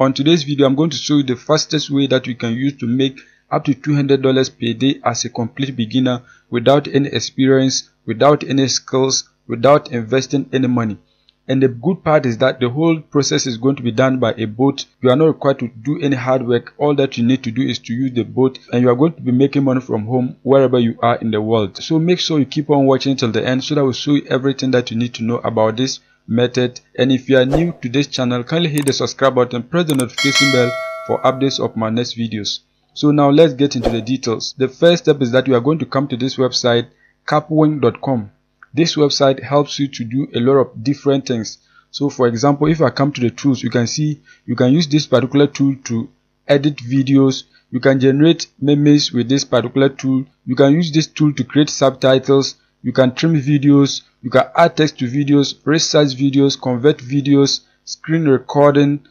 on today's video, I'm going to show you the fastest way that you can use to make up to $200 per day as a complete beginner without any experience, without any skills, without investing any money. And the good part is that the whole process is going to be done by a bot. You are not required to do any hard work. All that you need to do is to use the bot, and you are going to be making money from home wherever you are in the world. So make sure you keep on watching till the end so that we'll show you everything that you need to know about this method. And if you are new to this channel, kindly hit the subscribe button, press the notification bell for updates of my next videos. So now let's get into the details. The first step is that you are going to come to this website, capwing.com. This website helps you to do a lot of different things. So for example, if I come to the tools, you can see you can use this particular tool to edit videos. You can generate memes with this particular tool. You can use this tool to create subtitles. You can trim videos. You can add text to videos, resize videos, convert videos, screen recording,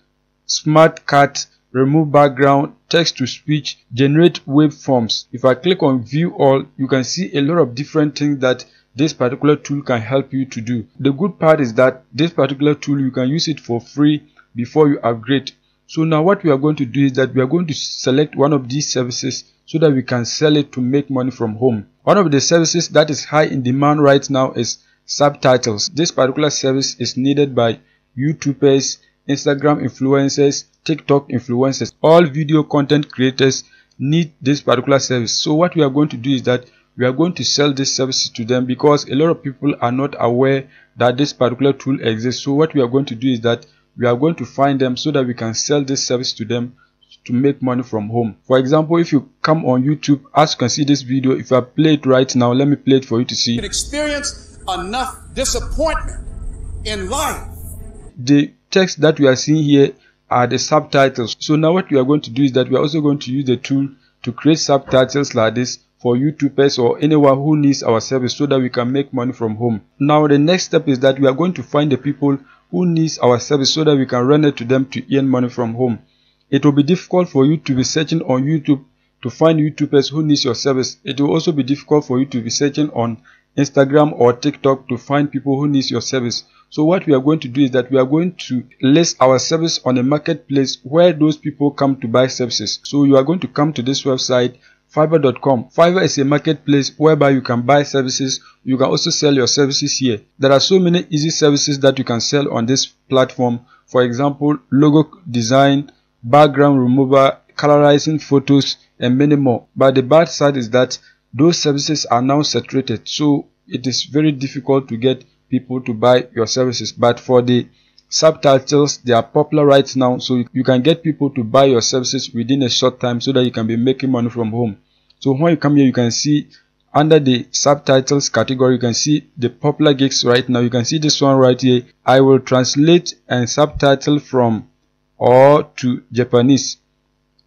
smart cut, remove background, text to speech, generate waveforms. If I click on view all, you can see a lot of different things that this particular tool can help you to do. The good part is that this particular tool, you can use it for free before you upgrade. So now what we are going to do is that we are going to select one of these services so that we can sell it to make money from home. One of the services that is high in demand right now is Subtitles. This particular service is needed by YouTubers, Instagram influencers, TikTok influencers. All video content creators need this particular service. So what we are going to do is that we are going to sell this service to them, because a lot of people are not aware that this particular tool exists. So what we are going to do is that we are going to find them so that we can sell this service to them to make money from home. For example, if you come on YouTube, as you can see this video, if I play it right now, let me play it for you to see. You can experience enough disappointment in life. The text that we are seeing here are the subtitles. So now what we are going to do is that we are also going to use the tool to create subtitles like this for YouTubers or anyone who needs our service so that we can make money from home. Now the next step is that we are going to find the people who needs our service so that we can render to them to earn money from home. It will be difficult for you to be searching on YouTube to find YouTubers who needs your service. It will also be difficult for you to be searching on Instagram or TikTok to find people who needs your service. So what we are going to do is that we are going to list our service on a marketplace where those people come to buy services. So you are going to come to this website, Fiverr.com. Fiverr is a marketplace whereby you can buy services. You can also sell your services here. There are so many easy services that you can sell on this platform. For example, logo design, background remover, colorizing photos, and many more. But the bad side is that those services are now saturated. So it is very difficult to get people to buy your services. But for the subtitles, they are popular right now, so you can get people to buy your services within a short time so that you can be making money from home. So when you come here, you can see under the subtitles category, you can see the popular gigs right now. You can see this one right here. I will translate and subtitle from or to Japanese.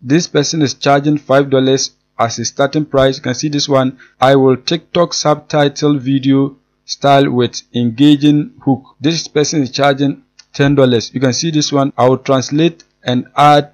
This person is charging $5 as a starting price. You can see this one. I will TikTok subtitle video style with engaging hook. This person is charging $10. You can see this one. I will translate and add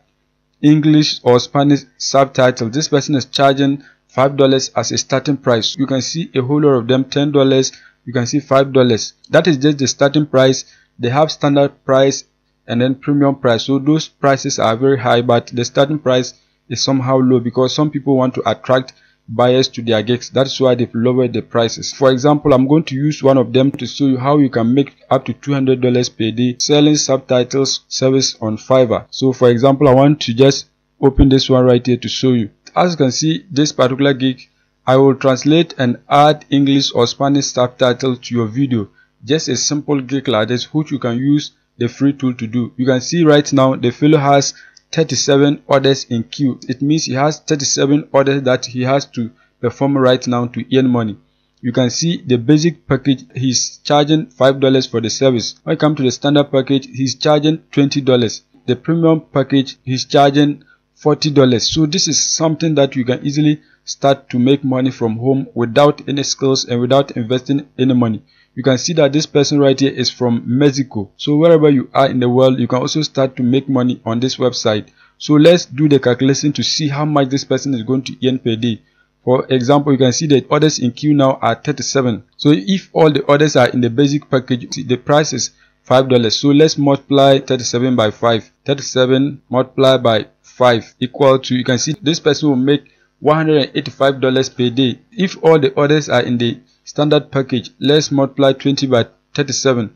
English or Spanish subtitle. This person is charging $5 as a starting price. You can see a whole lot of them. $10. You can see $5. That is just the starting price. They have standard price and then premium price. So those prices are very high, but the starting price is somehow low because some people want to attract buyers to their gigs. That's why they've lowered the prices. For example, I'm going to use one of them to show you how you can make up to $200 per day selling subtitles service on Fiverr. So for example, I want to just open this one right here to show you. As you can see, this particular gig, I will translate and add English or Spanish subtitle to your video. Just a simple gig like this, which you can use the free tool to do. You can see right now the fellow has 37 orders in queue. It means he has 37 orders that he has to perform right now to earn money. You can see the basic package, he's charging $5 for the service. When you come to the standard package, he's charging $20. The premium package, he's charging $40. So this is something that you can easily start to make money from home without any skills and without investing any money. You can see that this person right here is from Mexico. So wherever you are in the world, you can also start to make money on this website. So let's do the calculation to see how much this person is going to earn per day. For example, you can see that orders in queue now are 37. So if all the orders are in the basic package, the price is $5. So let's multiply 37 by 5. 37 multiplied by 5 equal to, you can see this person will make $185 per day. If all the orders are in the standard package, let's multiply 20 by 37.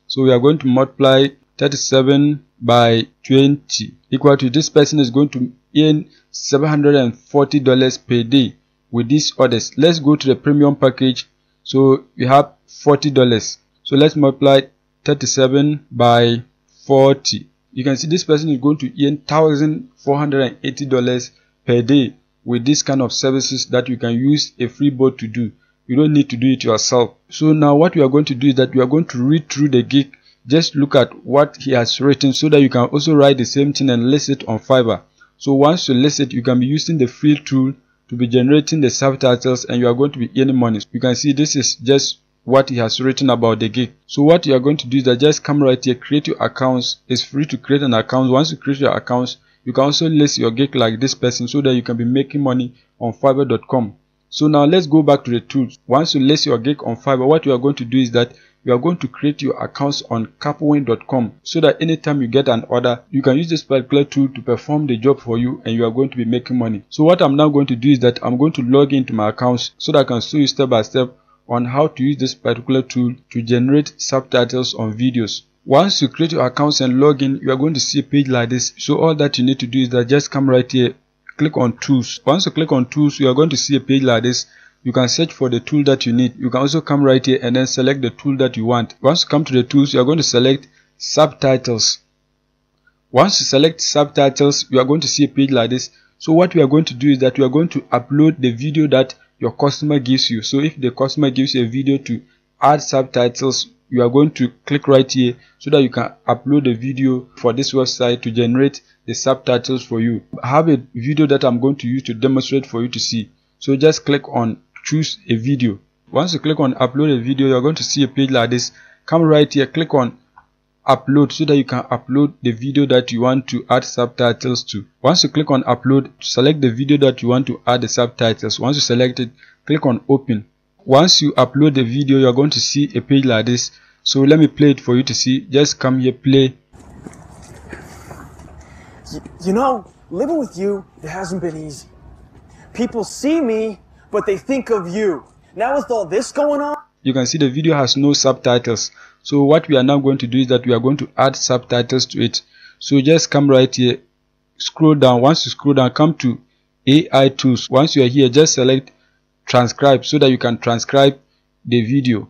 So we are going to multiply 37 by 20 equal to, this person is going to earn $740 per day with these orders. Let's go to the premium package. So we have $40. So let's multiply 37 by 40. You can see this person is going to earn $1,480 per day with this kind of services that you can use a free bot to do. You don't need to do it yourself. So now what we are going to do is that we are going to read through the gig. Just look at what he has written so that you can also write the same thing and list it on Fiverr. So once you list it, you can be using the free tool to be generating the subtitles, and you are going to be earning money. You can see this is just what he has written about the gig. So what you are going to do is that just come right here, create your accounts. It's free to create an account. Once you create your accounts, you can also list your gig like this person so that you can be making money on Fiverr.com. So now let's go back to the tools. Once you list your gig on Fiverr, what you are going to do is that you are going to create your accounts on capwin.com so that anytime you get an order, you can use this particular tool to perform the job for you, and you are going to be making money. So what I'm now going to do is that I'm going to log into my accounts so that I can show you step by step on how to use this particular tool to generate subtitles on videos. Once you create your accounts and log in, you are going to see a page like this. So all that you need to do is that just come right here, click on tools. Once you click on tools, you are going to see a page like this. You can search for the tool that you need. You can also come right here and then select the tool that you want. Once you come to the tools, you are going to select subtitles. Once you select subtitles, you are going to see a page like this. So what we are going to do is that we are going to upload the video that your customer gives you. So if the customer gives you a video to add subtitles, you are going to click right here so that you can upload the video for this website to generate the subtitles for you. I have a video that I'm going to use to demonstrate for you to see. So just click on choose a video. Once you click on upload a video, you're going to see a page like this. Come right here, click on upload so that you can upload the video that you want to add subtitles to. Once you click on upload, select the video that you want to add the subtitles. Once you select it, click on open. Once you upload the video, you're going to see a page like this. So let me play it for you to see. Just come here, play. You know, living with you, it hasn't been easy. People see me, but they think of you. Now with all this going on, you can see the video has no subtitles. So what we are now going to do is that we are going to add subtitles to it. So just come right here, scroll down. Once you scroll down, come to AI tools. Once you are here, just select transcribe so that you can transcribe the video.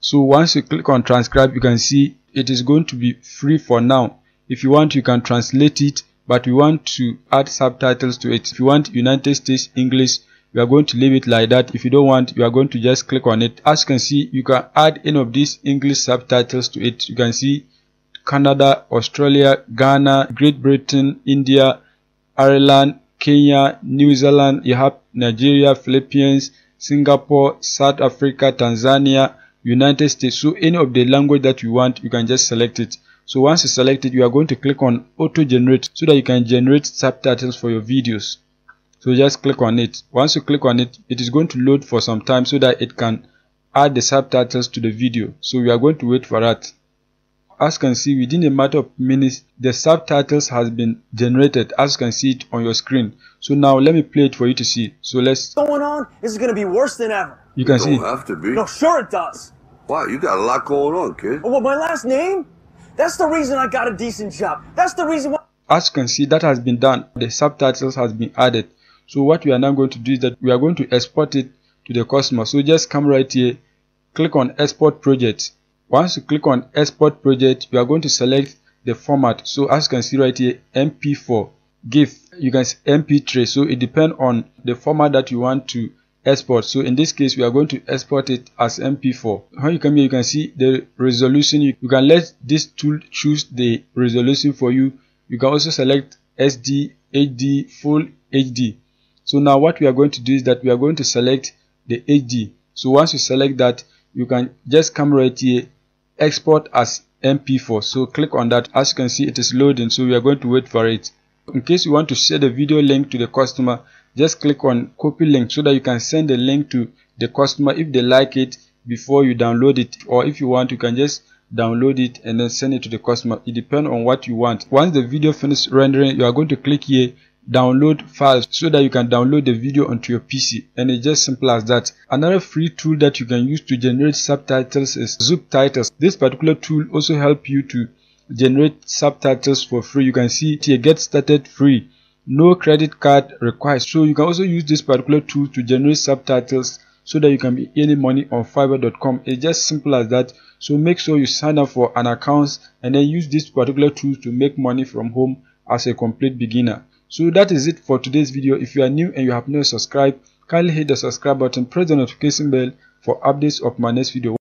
So once you click on transcribe, you can see it is going to be free for now. If you want, you can translate it, but we want to add subtitles to it. If you want United States English, we are going to leave it like that. If you don't want, you are going to just click on it. As you can see, you can add any of these English subtitles to it. You can see Canada, Australia, Ghana, Great Britain, India, Ireland, Kenya, New Zealand. You have Nigeria, Philippines, Singapore, South Africa, Tanzania, United States. So any of the language that you want, you can just select it. So once you select it, you are going to click on auto generate so that you can generate subtitles for your videos. So just click on it. Once you click on it, it is going to load for some time so that it can add the subtitles to the video. So we are going to wait for that. As you can see, within a matter of minutes, the subtitles has been generated, as you can see it on your screen. So now let me play it for you to see. So let's. What's going on? This is going to be worse than ever. You can see. Don't have to be. No, sure it does. Why? You got a lot going on, kid. Oh, what, my last name? That's the reason I got a decent job. That's the reason why. As you can see, that has been done. The subtitles has been added. So what we are now going to do is that we are going to export it to the customer. So just come right here, click on export project. Once you click on export project, you are going to select the format. So as you can see right here, MP4, GIF, you can see MP3. So it depends on the format that you want to export. So in this case, we are going to export it as MP4. When you come here, you can see the resolution. You can let this tool choose the resolution for you. You can also select SD, HD, Full HD. So now what we are going to do is that we are going to select the HD. So once you select that, you can just come right here, export as MP4. So click on that. As you can see, it is loading. So we are going to wait for it. In case you want to share the video link to the customer, just click on copy link so that you can send the link to the customer if they like it before you download it. Or if you want, you can just download it and then send it to the customer. It depends on what you want. Once the video finishes rendering, you are going to click here, download files, so that you can download the video onto your PC, and it's just simple as that. Another free tool that you can use to generate subtitles is Subtitles. This particular tool also helps you to generate subtitles for free. You can see it here, get started free, no credit card required. So you can also use this particular tool to generate subtitles so that you can be earning money on Fiverr.com. It's just simple as that. So make sure you sign up for an account and then use this particular tool to make money from home as a complete beginner. So that is it for today's video. If you are new and you have not subscribed, kindly hit the subscribe button, press the notification bell for updates of my next video.